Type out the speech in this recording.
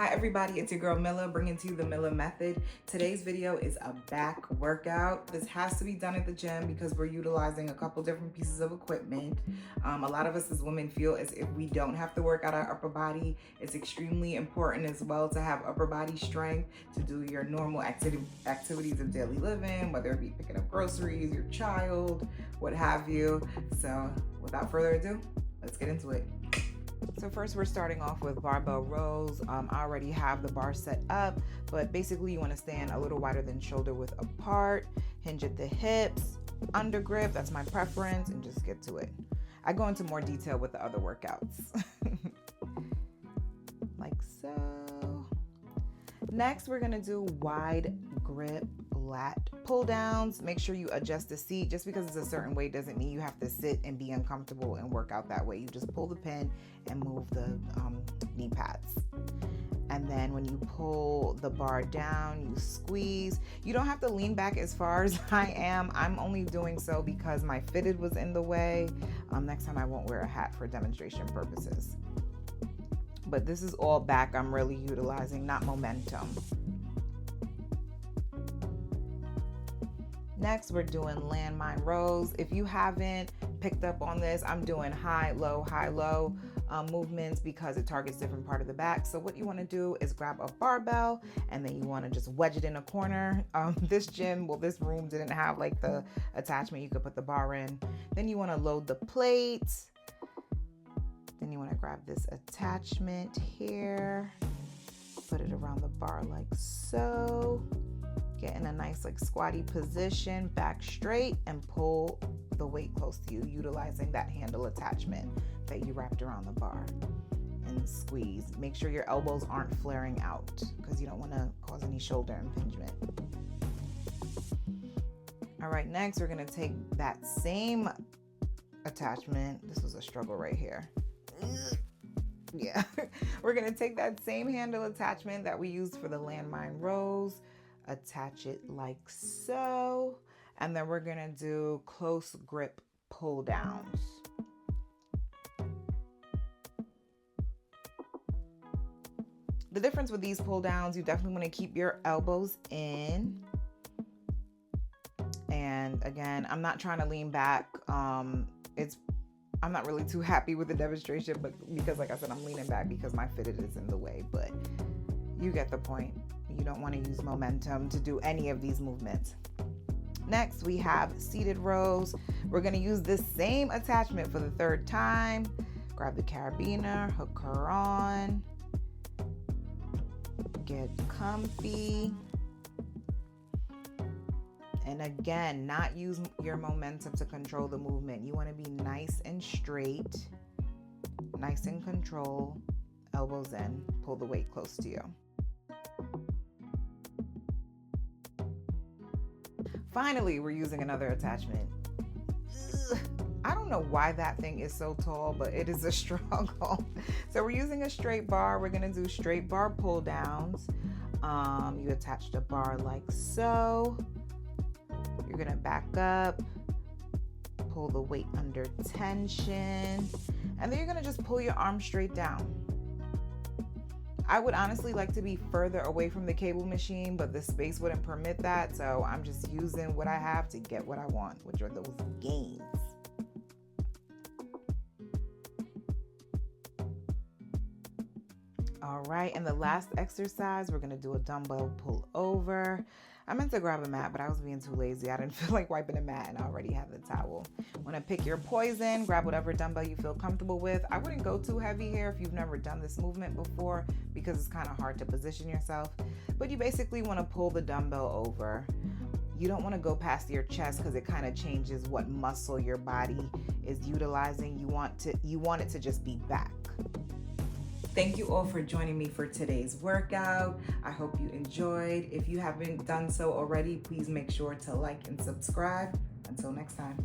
Hi everybody, it's your girl Milla bringing to you the Milla Method. Today's video is a back workout. This has to be done at the gym because we're utilizing a couple different pieces of equipment. A lot of us as women feel as if we don't have to work out our upper body. It's extremely important as well to have upper body strength to do your normal activities of daily living, whether it be picking up groceries, your child, what have you. So without further ado, let's get into it. So first we're starting off with barbell rows. I already have the bar set up, but basically you want to stand a little wider than shoulder width apart, hinge at the hips, under grip, that's my preference, and just get to it. I go into more detail with the other workouts. Like so. Next we're going to do wide grip lat pull downs. Make sure you adjust the seat. Just because it's a certain way doesn't mean you have to sit and be uncomfortable and work out that way. You just pull the pin and move the knee pads. And then when you pull the bar down, you squeeze. You don't have to lean back as far as I am. I'm only doing so because my fitted was in the way. Next time I won't wear a hat for demonstration purposes. But this is all back I'm really utilizing, not momentum. Next, we're doing landmine rows. If you haven't picked up on this, I'm doing high, low movements because it targets different part of the back. So what you want to do is grab a barbell and then you want to just wedge it in a corner. This room didn't have like the attachment you could put the bar in. Then you want to load the plate. Then you want to grab this attachment here, put it around the bar like so. Get in a nice like squatty position, back straight, and pull the weight close to you, utilizing that handle attachment that you wrapped around the bar. And squeeze. Make sure your elbows aren't flaring out because you don't want to cause any shoulder impingement. All right, next we're going to take that same attachment. This was a struggle right here. Yeah. We're going to take that same handle attachment that we used for the landmine rows, attach it like so, and then we're gonna do close grip pull downs. The difference with these pull downs, you definitely want to keep your elbows in. And again, I'm not trying to lean back. I'm not really too happy with the demonstration, but because like I said, I'm leaning back because my fitted is in the way, but you get the point. You don't want to use momentum to do any of these movements. Next, we have seated rows. We're going to use this same attachment for the third time. Grab the carabiner, hook her on, get comfy. And again, not use your momentum to control the movement. You want to be nice and straight, nice and control, elbows in, pull the weight close to you. Finally, we're using another attachment. I don't know why that thing is so tall, but it is a struggle. So we're using a straight bar. We're gonna do straight bar pull downs. You attach the bar like so. You're gonna back up, pull the weight under tension, and then you're gonna just pull your arm straight down. I would honestly like to be further away from the cable machine, but the space wouldn't permit that, so I'm just using what I have to get what I want, which are those gains. All right, and the last exercise, we're gonna do a dumbbell pull over. I meant to grab a mat, but I was being too lazy. I didn't feel like wiping a mat and I already have the towel. Want to pick your poison, grab whatever dumbbell you feel comfortable with. I wouldn't go too heavy here if you've never done this movement before because it's kind of hard to position yourself. But you basically want to pull the dumbbell over. You don't want to go past your chest because it kind of changes what muscle your body is utilizing. You want it to just be back. Thank you all for joining me for today's workout. I hope you enjoyed. If you haven't done so already, please make sure to like and subscribe. Until next time.